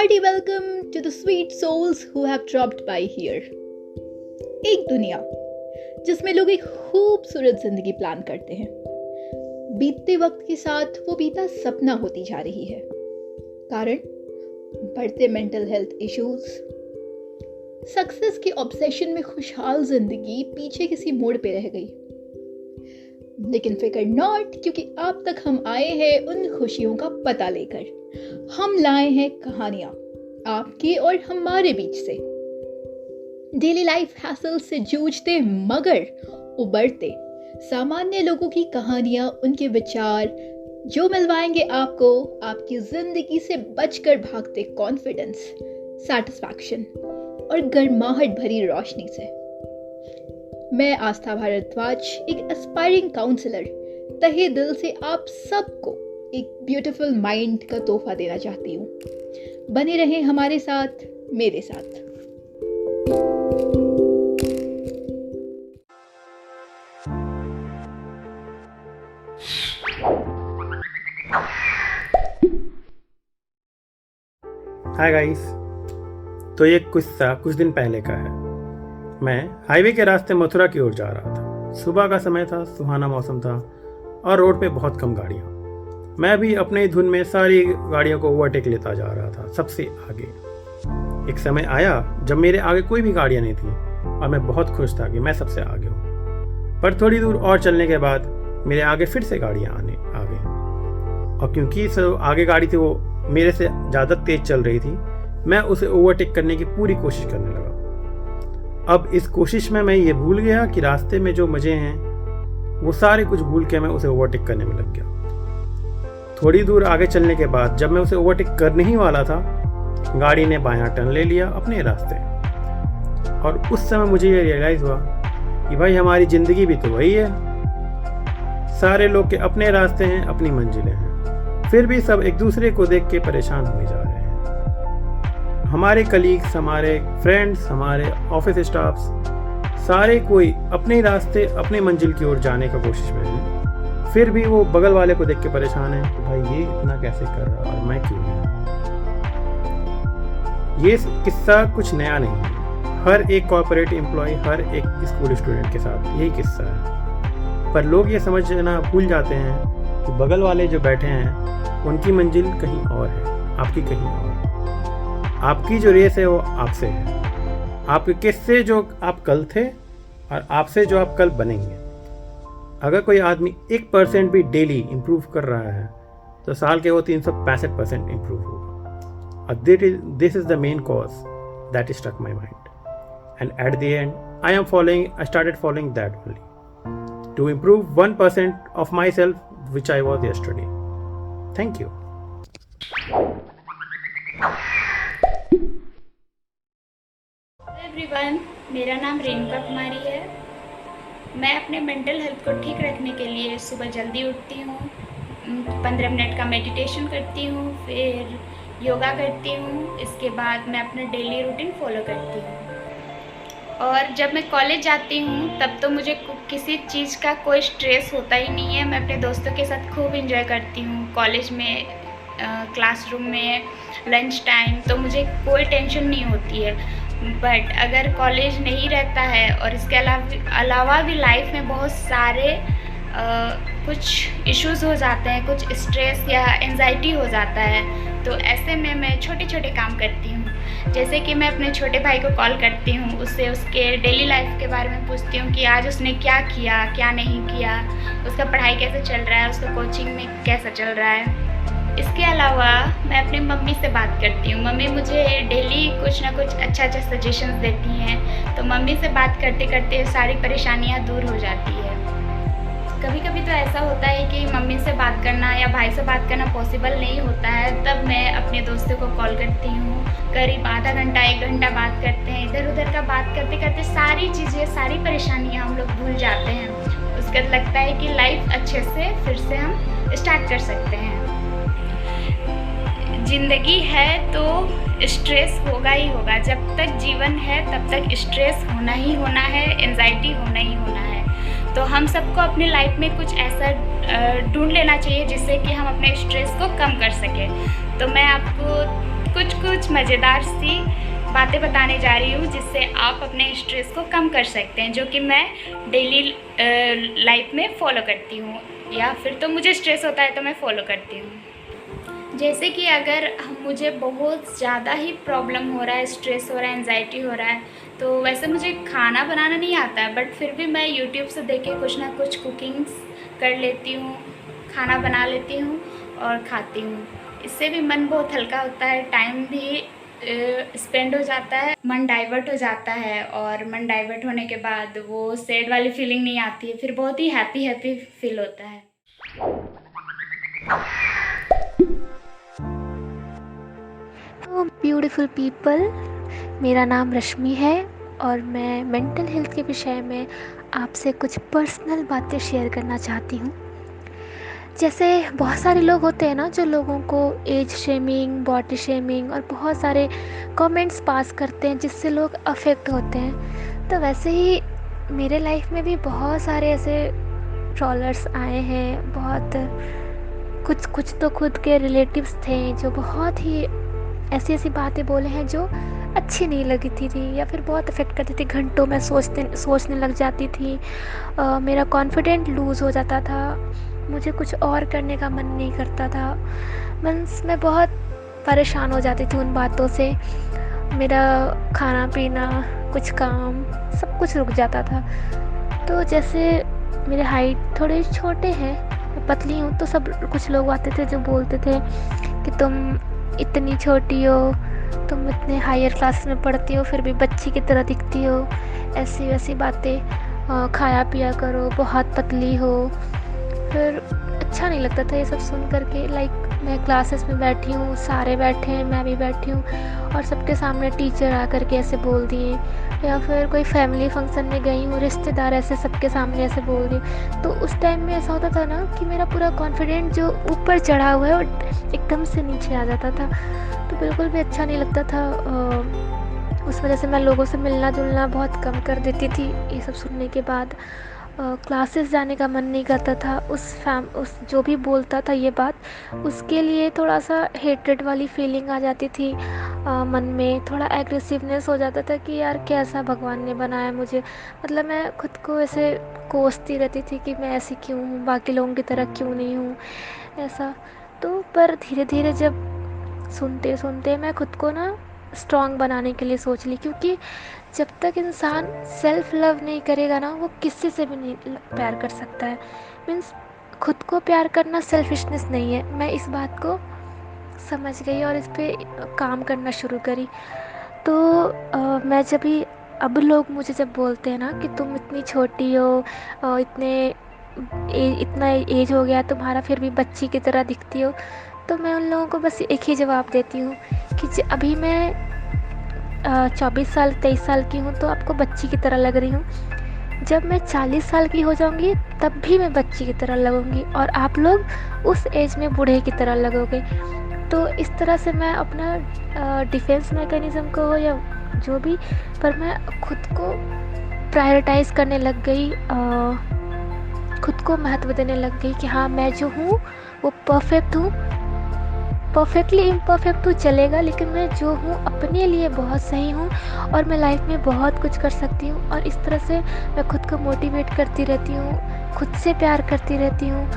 hearty welcome to the sweet souls who have dropped by here. एक दुनिया जिसमें लोग एक खूबसूरत जिंदगी प्लान करते हैं, बीतते वक्त के साथ वो बीता सपना होती जा रही है। कारण बढ़ते मेंटल हेल्थ इश्यूज, सक्सेस के ऑब्सेशन में खुशहाल जिंदगी पीछे किसी मोड़ पे रह गई। लेकिन फिकर नॉट, क्योंकि अब तक हम आए हैं उन खुशियों का पता लेकर। हम लाए हैं कहानियां आपके और हमारे बीच से, डेली लाइफ हैसल से जूझते मगर उबरते सामान्य लोगों की कहानियां, उनके विचार जो मिलवाएंगे आपको आपकी जिंदगी से बचकर भागते कॉन्फिडेंस, सैटिस्फैक्शन और गर्माहट भरी रोशनी से। मैं आस्था भारद्वाज, एक एस्पायरिंग काउंसलर, तहे दिल से आप सबको एक ब्यूटीफुल माइंड का तोहफा देना चाहती हूँ। बने रहें हमारे साथ, मेरे साथ। हाय गाइस, तो ये किस्सा कुछ दिन पहले का है। मैं हाईवे के रास्ते मथुरा की ओर जा रहा था। सुबह का समय था, सुहाना मौसम था और रोड पे बहुत कम गाड़ियाँ। मैं भी अपने धुन में सारी गाड़ियों को ओवरटेक लेता जा रहा था, सबसे आगे। एक समय आया जब मेरे आगे कोई भी गाड़ियाँ नहीं थी और मैं बहुत खुश था कि मैं सबसे आगे हूँ। पर थोड़ी दूर और चलने के बाद मेरे आगे फिर से गाड़ियाँ आने आ गई, और क्योंकि आगे गाड़ी थी वो मेरे से ज़्यादा तेज चल रही थी, मैं उसे ओवरटेक करने की पूरी कोशिश करने लगा। अब इस कोशिश में मैं ये भूल गया कि रास्ते में जो मज़े हैं वो सारे कुछ भूल के मैं उसे ओवरटेक करने में लग गया। थोड़ी दूर आगे चलने के बाद जब मैं उसे ओवरटेक करने ही वाला था, गाड़ी ने बायां टर्न ले लिया अपने रास्ते। और उस समय मुझे ये रियलाइज़ हुआ कि भाई हमारी ज़िंदगी भी तो वही है। सारे लोग के अपने रास्ते हैं, अपनी मंजिलें हैं, फिर भी सब एक दूसरे को देख के परेशान हुए जा रहे हैं। हमारे कलीग्स, हमारे फ्रेंड्स, हमारे ऑफिस स्टाफ्स, सारे कोई अपने रास्ते, अपने मंजिल की ओर जाने का कोशिश में है, फिर भी वो बगल वाले को देख के परेशान है कि भाई ये इतना कैसे कर रहा है और मैं क्यों नहीं। ये किस्सा कुछ नया नहीं है। हर एक कॉर्पोरेट एम्प्लॉय, हर एक स्कूल स्टूडेंट के साथ यही किस्सा है। पर लोग ये समझना भूल जाते हैं कि बगल वाले जो बैठे हैं उनकी मंजिल कहीं और है, आपकी कहीं और। आपकी जो रेस है वो आपसे है, आपके किससे जो आप कल थे और आपसे जो आप कल बनेंगे। अगर कोई आदमी 1% भी डेली इम्प्रूव कर रहा है तो साल के वो 365% इम्प्रूव होगा। और this is the main cause that struck my mind, and at the end I started following that only to improve 1% of myself which I was yesterday. Thank you. Everyone, मेरा नाम रेणुका कुमारी है। मैं अपने mental health को ठीक रखने के लिए सुबह जल्दी उठती हूँ, 15 मिनट का मेडिटेशन करती हूँ, फिर योगा करती हूँ। इसके बाद मैं अपना डेली रूटीन फॉलो करती हूँ। और जब मैं कॉलेज जाती हूँ तब तो मुझे किसी चीज़ का कोई स्ट्रेस होता ही नहीं है। मैं अपने दोस्तों के साथ खूब इंजॉय करती हूँ। कॉलेज में, क्लासरूम में, लंच टाइम तो मुझे कोई टेंशन नहीं होती है। बट अगर कॉलेज नहीं रहता है और इसके अलावा भी लाइफ में बहुत सारे कुछ इश्यूज़ हो जाते हैं, कुछ स्ट्रेस या एंजाइटी हो जाता है, तो ऐसे में मैं छोटे छोटे काम करती हूँ। जैसे कि मैं अपने छोटे भाई को कॉल करती हूँ, उससे उसके डेली लाइफ के बारे में पूछती हूँ कि आज उसने क्या किया, क्या नहीं किया, उसका पढ़ाई कैसे चल रहा है, उसका कोचिंग में कैसा चल रहा है। इसके अलावा मैं अपनी मम्मी से बात करती हूँ। मम्मी मुझे डेली कुछ ना कुछ अच्छा सजेशंस देती हैं, तो मम्मी से बात करते करते सारी परेशानियाँ दूर हो जाती है। कभी कभी तो ऐसा होता है कि मम्मी से बात करना या भाई से बात करना पॉसिबल नहीं होता है, तब मैं अपने दोस्तों को कॉल करती हूँ। करीब आधा घंटा 1 घंटा बात करते हैं। इधर उधर का बात करते करते सारी चीज़ें, सारी परेशानियाँ हम लोग भूल जाते हैं। उसके बाद लगता है कि लाइफ अच्छे से फिर से हम स्टार्ट कर सकते हैं। ज़िंदगी है तो स्ट्रेस होगा ही होगा। जब तक जीवन है तब तक स्ट्रेस होना ही होना है, एंजाइटी होना ही होना है। तो हम सबको अपनी लाइफ में कुछ ऐसा ढूंढ लेना चाहिए जिससे कि हम अपने स्ट्रेस को कम कर सकें। तो मैं आपको कुछ कुछ मज़ेदार सी बातें बताने जा रही हूँ जिससे आप अपने स्ट्रेस को कम कर सकते हैं, जो कि मैं डेली लाइफ में फ़ॉलो करती हूँ, या फिर तो मुझे स्ट्रेस होता है तो मैं फ़ॉलो करती हूँ। जैसे कि अगर मुझे बहुत ज़्यादा ही प्रॉब्लम हो रहा है, स्ट्रेस हो रहा है, एंजाइटी हो रहा है, तो वैसे मुझे खाना बनाना नहीं आता है, बट फिर भी मैं यूट्यूब से देख के कुछ ना कुछ कुकिंग्स कर लेती हूँ, खाना बना लेती हूँ और खाती हूँ। इससे भी मन बहुत हल्का होता है, टाइम भी स्पेंड हो जाता है, मन डाइवर्ट हो जाता है, और मन डाइवर्ट होने के बाद वो सैड वाली फीलिंग नहीं आती है, फिर बहुत ही हैप्पी हैप्पी फील होता है। ब्यूटीफुल पीपल, मेरा नाम रश्मि है और मैं मेंटल हेल्थ के विषय में आपसे कुछ पर्सनल बातें शेयर करना चाहती हूँ। जैसे बहुत सारे लोग होते हैं ना जो लोगों को एज शेमिंग, बॉडी शेमिंग और बहुत सारे कमेंट्स पास करते हैं जिससे लोग अफेक्ट होते हैं, तो वैसे ही मेरे लाइफ में भी बहुत सारे ऐसे ट्रॉलर्स आए हैं। बहुत कुछ तो खुद के रिलेटिव्स थे जो बहुत ही ऐसी ऐसी बातें बोले हैं जो अच्छी नहीं लगी थी या फिर बहुत अफेक्ट करती थी। घंटों में सोचने लग जाती थी, मेरा कॉन्फिडेंट लूज़ हो जाता था, मुझे कुछ और करने का मन नहीं करता था। मैं बहुत परेशान हो जाती थी उन बातों से। मेरा खाना पीना, कुछ काम, सब कुछ रुक जाता था। तो जैसे मेरे हाइट थोड़े छोटे हैं, मैं पतली हूँ, तो सब कुछ लोग आते थे जो बोलते थे कि तुम इतनी छोटी हो, तुम इतने हायर क्लास में पढ़ती हो फिर भी बच्ची की तरह दिखती हो, ऐसी वैसी बातें, खाया पिया करो, बहुत पतली हो। फिर अच्छा नहीं लगता था ये सब सुन करके। मैं क्लासेस में बैठी हूँ, सारे बैठे हैं, मैं भी बैठी हूँ, और सबके सामने टीचर आकर के ऐसे बोल दिए, या फिर कोई फैमिली फंक्शन में गई हूँ, रिश्तेदार ऐसे सबके सामने ऐसे बोल दिए। तो उस टाइम में ऐसा होता था ना कि मेरा पूरा कॉन्फिडेंट जो ऊपर चढ़ा हुआ है वो एकदम से नीचे आ जाता था, तो बिल्कुल भी अच्छा नहीं लगता था। उस वजह से मैं लोगों से मिलना जुलना बहुत कम कर देती थी ये सब सुनने के बाद। क्लासेस जाने का मन नहीं करता था। उस जो भी बोलता था ये बात, उसके लिए थोड़ा सा हेट्रेड वाली फीलिंग आ जाती थी। मन में थोड़ा एग्रेसिवनेस हो जाता था कि यार कैसा भगवान ने बनाया मुझे। मतलब मैं खुद को ऐसे कोसती रहती थी कि मैं ऐसी क्यों हूँ, बाकी लोगों की तरह क्यों नहीं हूँ, ऐसा। तो पर धीरे धीरे जब सुनते सुनते मैं खुद को ना स्ट्रॉन्ग बनाने के लिए सोच ली, क्योंकि जब तक इंसान सेल्फ लव नहीं करेगा ना, वो किसी से भी नहीं प्यार कर सकता है। मीन्स खुद को प्यार करना सेल्फिशनेस नहीं है। मैं इस बात को समझ गई और इस पर काम करना शुरू करी। तो मैं जब भी अब लोग मुझे जब बोलते हैं ना कि तुम इतनी छोटी हो, इतना एज हो गया तुम्हारा फिर भी बच्ची की तरह दिखती हो, तो मैं उन लोगों को बस एक ही जवाब देती हूँ कि अभी मैं 24 साल 23 साल की हूँ तो आपको बच्ची की तरह लग रही हूँ। जब मैं 40 साल की हो जाऊँगी तब भी मैं बच्ची की तरह लगूँगी, और आप लोग उस एज में बूढ़े की तरह लगोगे। तो इस तरह से मैं अपना डिफेंस मैकेनिज़्म को हो या जो भी, पर मैं खुद को प्रायोरिटाइज़ करने लग गई, खुद को महत्व देने लग गई कि हाँ मैं जो हूँ वो परफेक्ट हूँ। परफेक्टली इम्परफेक्ट तो चलेगा, लेकिन मैं जो हूँ अपने लिए बहुत सही हूँ और मैं लाइफ में बहुत कुछ कर सकती हूँ। और इस तरह से मैं खुद को मोटिवेट करती रहती हूँ, खुद से प्यार करती रहती हूँ।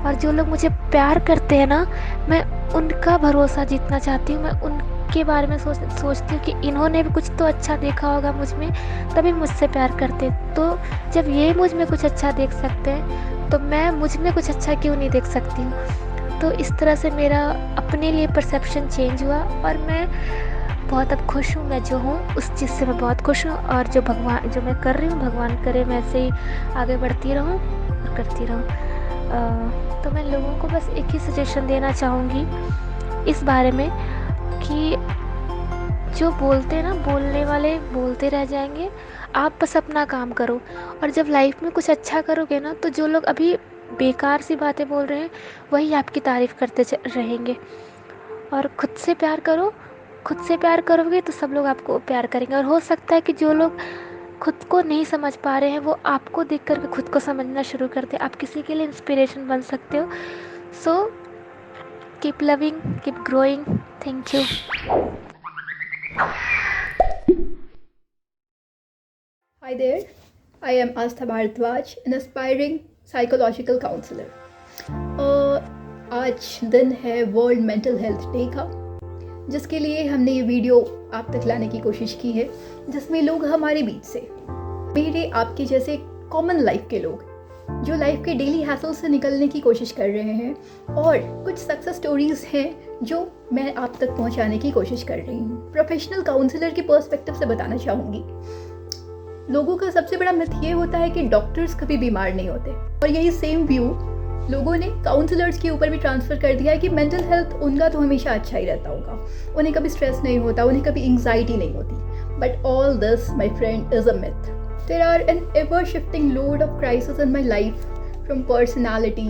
और जो लोग मुझे प्यार करते हैं ना, मैं उनका भरोसा जीतना चाहती हूँ। मैं उनके बारे में सोचती हूँ कि इन्होंने भी कुछ तो अच्छा देखा होगा मुझ में, तभी मुझसे प्यार करते। तो जब ये मुझ में कुछ अच्छा देख सकते हैं तो मैं मुझ में कुछ अच्छा क्यों नहीं देख सकती हूँ। तो इस तरह से मेरा अपने लिए परसेप्शन चेंज हुआ और मैं बहुत अब खुश हूँ। मैं जो हूँ उस चीज़ से मैं बहुत खुश हूँ, और जो मैं कर रही हूँ, भगवान करे मैं ऐसे ही आगे बढ़ती रहूँ और करती रहूँ। तो मैं लोगों को बस एक ही सजेशन देना चाहूँगी इस बारे में कि जो बोलते हैं ना, बोलने वाले बोलते रह जाएंगे, आप बस अपना काम करो। और जब लाइफ में कुछ अच्छा करोगे ना, तो जो लोग अभी बेकार सी बातें बोल रहे हैं वही आपकी तारीफ़ करते रहेंगे। और खुद से प्यार करो, खुद से प्यार करोगे तो सब लोग आपको प्यार करेंगे। और हो सकता है कि जो लोग खुद को नहीं समझ पा रहे हैं वो आपको देख कर के खुद को समझना शुरू कर दे। आप किसी के लिए इंस्पिरेशन बन सकते हो। So keep loving, keep growing. Thank you. Hi there, I am Astha Bharadwaj, an aspiring psychological counselor. आज दिन है वर्ल्ड मेंटल हेल्थ डे का, जिसके लिए हमने ये वीडियो आप तक लाने की कोशिश की है, जिसमें लोग हमारे बीच से, मेरे आपके जैसे कॉमन लाइफ के लोग जो लाइफ के डेली हैसल से निकलने की कोशिश कर रहे हैं, और कुछ सक्सेस स्टोरीज हैं जो मैं आप तक पहुंचाने की कोशिश कर रही हूँ। प्रोफेशनल काउंसलर की पर्सपेक्टिव से बताना चाहूँगी। लोगों का सबसे बड़ा मिथ ये होता है कि डॉक्टर्स कभी बीमार नहीं होते, और यही सेम व्यू लोगों ने काउंसलर्स के ऊपर भी ट्रांसफ़र कर दिया है कि मेंटल हेल्थ उनका तो हमेशा अच्छा ही रहता होगा, उन्हें कभी स्ट्रेस नहीं होता, उन्हें कभी एंग्जाइटी नहीं होती। But all this my friend is a myth. There are an ever-shifting load of crises in my life, from personality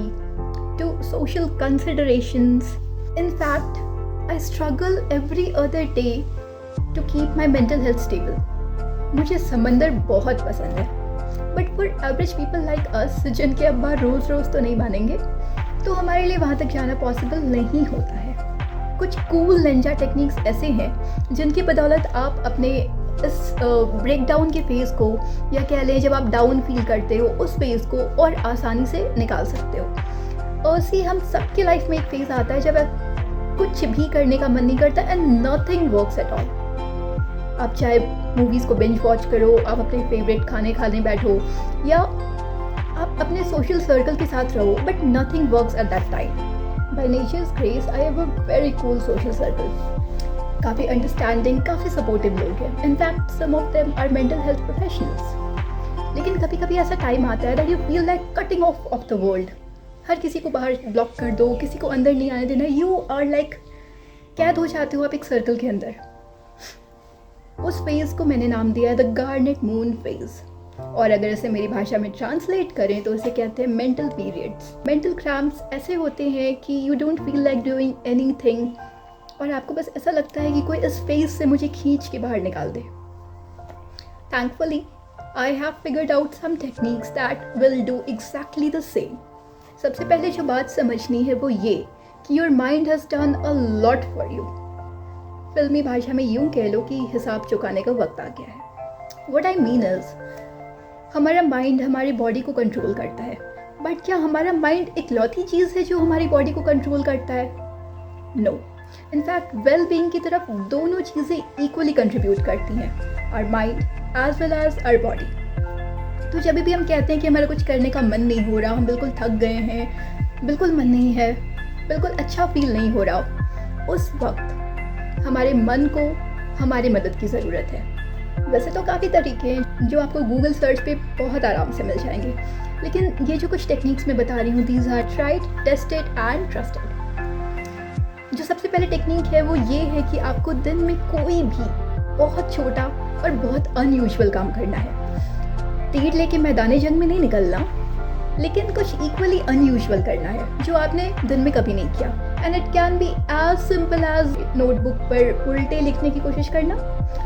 to social considerations. In fact, I struggle every other day to keep my mental health stable. मुझे समंदर बहुत पसंद है, but for average people like us, जिनके अब्बा रोज़ रोज़ तो नहीं मानेंगे, तो हमारे लिए वहाँ तक जाना पॉसिबल नहीं होता है। कुछ कूल निंजा टेक्निक्स ऐसे हैं जिनकी बदौलत आप अपने इस ब्रेक डाउन के फेज़ को, या कह लें जब आप डाउन फील करते हो उस फेज़ को, और आसानी से निकाल सकते हो। और सी हम सबके लाइफ में एक फेज़ आता है जब कुछ भी करने का मन नहीं करता and nothing works at all. आप चाहे मूवीज़ को बिंज वॉच करो, आप अपने फेवरेट खाने खाने बैठो, या आप अपने सोशल सर्कल के साथ रहो, but nothing works at that time. By nature's grace I have a very cool social circle. काफ़ी अंडरस्टैंडिंग, काफ़ी सपोर्टिव लोग हैं। In fact some of them are mental health professionals. लेकिन कभी कभी ऐसा टाइम आता है that you feel like cutting off the world. हर किसी को बाहर ब्लॉक कर दो, किसी को अंदर नहीं आने देना। यू आर लाइक कैद हो जाते हो आप एक सर्कल के अंदर। उस फेज़ को मैंने नाम दिया है द गार्नेट मून फेज़, और अगर इसे मेरी भाषा में ट्रांसलेट करें तो इसे कहते हैं मेंटल पीरियड्स। मेंटल क्रैम्प्स ऐसे होते हैं कि you don't feel like doing anything, और आपको बस ऐसा लगता है कि कोई इस फेज से मुझे खींच के बाहर निकाल दे। Thankfully I have figured out some techniques that will do exactly the same. सबसे पहले जो बात समझनी है वो ये कि your mind has done a lot for you. फिल्मी भाषा में यूँ कह लो कि हिसाब चुकाने का वक्त आ गया है। व्हाट आई मीन इज, हमारा माइंड हमारी बॉडी को कंट्रोल करता है, बट क्या हमारा माइंड इकलौती चीज़ है जो हमारी बॉडी को कंट्रोल करता है? नो। इनफैक्ट वेल बीइंग की तरफ दोनों चीज़ें इक्वली कंट्रीब्यूट करती हैं, our mind as well as our body. तो जब भी हम कहते हैं कि हमारा कुछ करने का मन नहीं हो रहा, हम बिल्कुल थक गए हैं, बिल्कुल मन नहीं है, बिल्कुल अच्छा फील नहीं हो रहा, उस वक्त हमारे मन को हमारी मदद की ज़रूरत है। वैसे तो काफ़ी तरीके हैं जो आपको गूगल सर्च पे बहुत आराम से मिल जाएंगे, लेकिन ये जो कुछ टेक्निक्स मैं बता रही हूँ, these are tried, tested and trusted. जो सबसे पहले टेक्निक है वो ये है कि आपको दिन में कोई भी बहुत छोटा और बहुत अनयूजुअल काम करना है। तीर लेके मैदान जंग में नहीं निकलना, लेकिन कुछ इक्वली अनयूजुअल करना है जो आपने दिन में कभी नहीं किया। And it can be as simple as notebook पर उल्टे लिखने की कोशिश करना,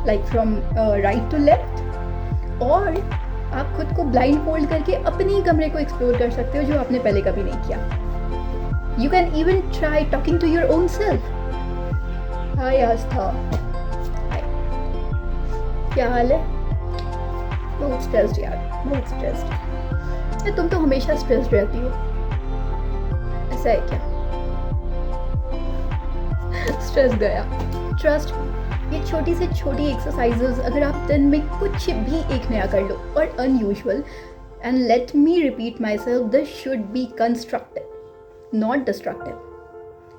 like from right to left, और आप खुद को ब्लाइंड फोल्ड करके अपने ही कमरे को एक्सप्लोर कर सकते हो जो आपने पहले कभी नहीं किया। You can even try talking to your own self. Hi Astha. Hi. क्या हाल है? बहुत स्ट्रेस्ड यार, बहुत स्ट्रेस्ड। तुम तो हमेशा स्ट्रेस्ड रहती हो, ऐसा है क्या? स्ट्रेस गया। ट्रस्ट, ये छोटी से छोटी एक्सरसाइजेज अगर आप दिन में कुछ भी एक नया कर लो और unusual, and let me repeat my self, this should be constructive, not destructive.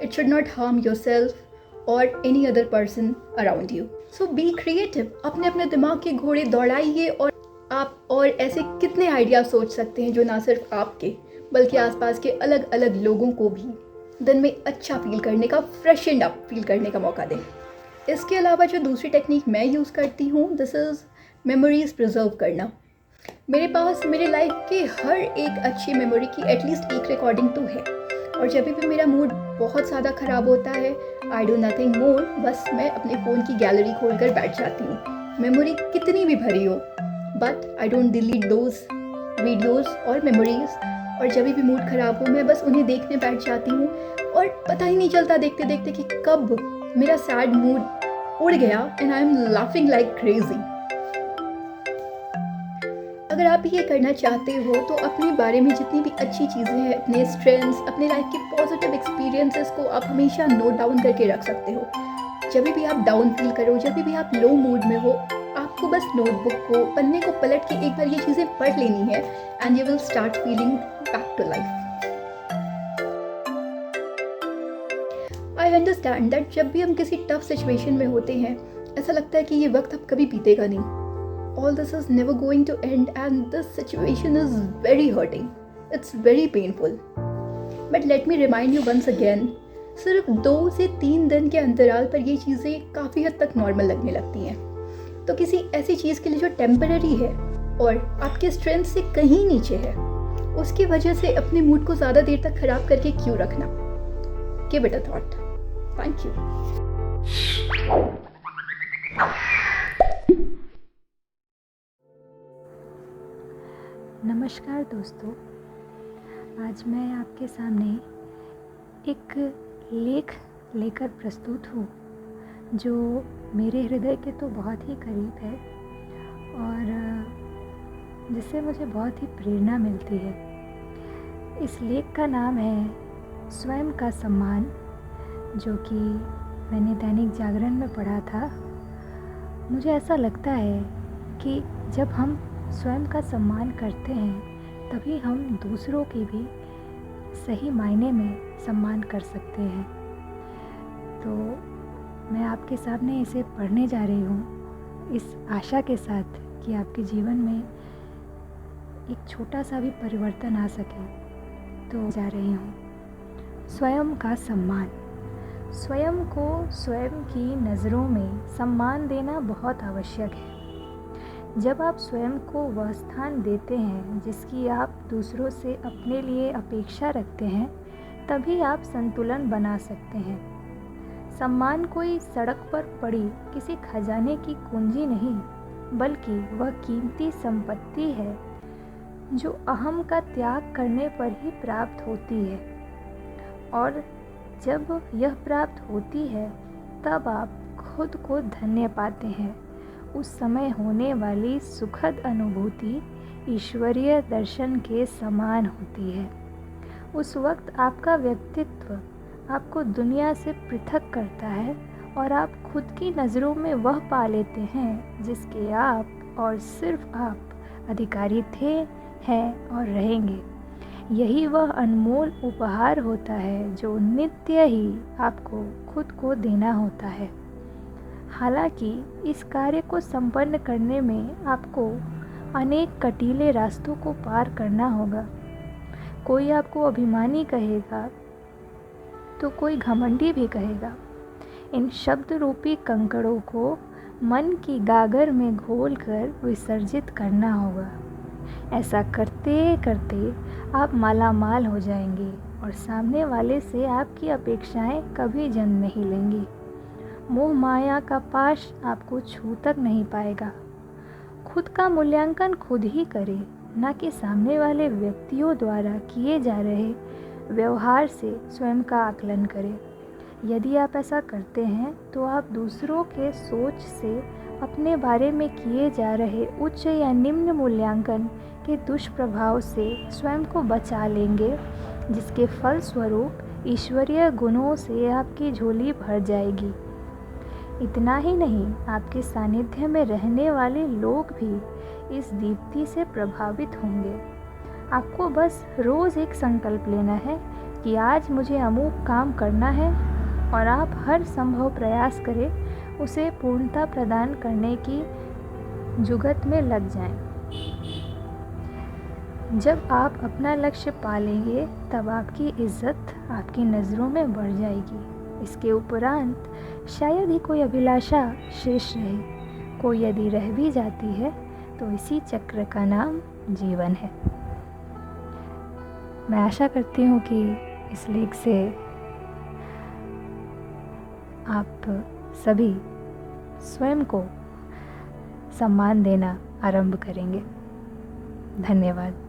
It should not harm yourself or any other person around you. So be creative. अपने अपने दिमाग के घोड़े दौड़ाइए, और आप और ऐसे कितने आइडिया सोच सकते हैं जो ना सिर्फ आपके बल्कि आसपास के अलग अलग लोगों को भी दिन में अच्छा फील करने का, फ्रेश एंड अप फील करने का मौका दें। इसके अलावा जो दूसरी टेक्निक मैं यूज़ करती हूँ, दिस इज़ मेमोरीज प्रिजर्व करना। मेरे पास मेरे लाइफ के हर एक अच्छी मेमोरी की एटलीस्ट एक रिकॉर्डिंग तो है, और जब भी मेरा मूड बहुत ज़्यादा ख़राब होता है, आई डू नथिंग मोर, बस मैं अपने फ़ोन की गैलरी खोल कर बैठ जाती हूँ। मेमोरी कितनी भी भरी हो, but I don't delete those videos और मेमोरीज़। और जब भी मूड ख़राब हो, मैं बस उन्हें देखने बैठ जाती हूँ, और पता ही नहीं चलता देखते देखते कि कब मेरा सैड मूड उड़ गया and I am laughing like crazy. अगर आप भी ये करना चाहते हो तो अपने बारे में जितनी भी अच्छी चीज़ें हैं, अपने स्ट्रेंथ्स, अपने लाइफ के पॉजिटिव एक्सपीरियंसेस को आप हमेशा नोट डाउन करके रख सकते हो। जब भी आप डाउन फील करो, जब भी आप लो मूड में हो, आपको बस नोटबुक को, पन्ने को पलट के एक बार ये चीज़ें पढ़ लेनी है and you will start feeling back to life. I understand that जब भी हम किसी टफ सिचुएशन में होते हैं, ऐसा लगता है कि ये वक्त अब कभी बीतेगा नहीं। All this is never going to end and this situation is very hurting. It's very painful. But let me remind you once again, सिर्फ 2 से 3 दिन के अंतराल पर ये चीज़ें काफ़ी हद तक नॉर्मल लगने लगती हैं। तो किसी ऐसी चीज़ के लिए जो टेम्पररी है और आपके स्ट्रेंथ से कहीं नीचे है, उसकी वजह से अपने मूड को ज़्यादा देर तक ख़राब करके क्यों रखना? Give it a thought. Thank you. नमस्कार दोस्तों, आज मैं आपके सामने एक लेख लेकर प्रस्तुत हूँ जो मेरे हृदय के तो बहुत ही करीब है और जिससे मुझे बहुत ही प्रेरणा मिलती है। इस लेख का नाम है स्वयं का सम्मान, जो कि मैंने दैनिक जागरण में पढ़ा था। मुझे ऐसा लगता है कि जब हम स्वयं का सम्मान करते हैं तभी हम दूसरों की भी सही मायने में सम्मान कर सकते हैं। तो मैं आपके सामने इसे पढ़ने जा रही हूँ इस आशा के साथ कि आपके जीवन में एक छोटा सा भी परिवर्तन आ सके। तो जा रही हूँ। स्वयं का सम्मान। स्वयं को स्वयं की नज़रों में सम्मान देना बहुत आवश्यक है। जब आप स्वयं को वह स्थान देते हैं जिसकी आप दूसरों से अपने लिए अपेक्षा रखते हैं, तभी आप संतुलन बना सकते हैं। सम्मान कोई सड़क पर पड़ी किसी खजाने की कुंजी नहीं, बल्कि वह कीमती संपत्ति है जो अहम का त्याग करने पर ही प्राप्त होती है। और जब यह प्राप्त होती है तब आप खुद को धन्य पाते हैं। उस समय होने वाली सुखद अनुभूति ईश्वरीय दर्शन के समान होती है। उस वक्त आपका व्यक्तित्व आपको दुनिया से पृथक करता है और आप खुद की नज़रों में वह पा लेते हैं जिसके आप और सिर्फ आप अधिकारी थे, हैं और रहेंगे। यही वह अनमोल उपहार होता है जो नित्य ही आपको खुद को देना होता है। हालांकि इस कार्य को संपन्न करने में आपको अनेक कटीले रास्तों को पार करना होगा। कोई आपको अभिमानी कहेगा तो कोई घमंडी भी कहेगा। इन शब्द रूपी कंकड़ों को मन की गागर में घोलकर विसर्जित करना होगा। ऐसा करते करते आप मालामाल हो जाएंगे और सामने वाले से आपकी अपेक्षाएं कभी जन्म नहीं लेंगी। मोह माया का पाश आपको छू तक नहीं पाएगा। खुद का मूल्यांकन खुद ही करें, न कि सामने वाले व्यक्तियों द्वारा किए जा रहे व्यवहार से स्वयं का आकलन करें। यदि आप ऐसा करते हैं तो आप दूसरों के सोच से अपने बारे में किए जा रहे उच्च या निम्न मूल्यांकन के दुष्प्रभाव से स्वयं को बचा लेंगे, जिसके फलस्वरूप ईश्वरीय गुणों से आपकी झोली भर जाएगी। इतना ही नहीं, आपके सानिध्य में रहने वाले लोग भी इस दीप्ति से प्रभावित होंगे। आपको बस रोज़ एक संकल्प लेना है कि आज मुझे अमूक काम करना है और आप हर संभव प्रयास करें उसे पूर्णता प्रदान करने की जुगत में लग जाएं। जब आप अपना लक्ष्य पा लेंगे तब आपकी इज्जत आपकी नज़रों में बढ़ जाएगी। इसके उपरांत शायद ही कोई अभिलाषा शेष रहे। कोई यदि रह भी जाती है तो इसी चक्र का नाम जीवन है। मैं आशा करती हूँ कि इस लेख से आप सभी स्वयं को सम्मान देना आरंभ करेंगे। धन्यवाद।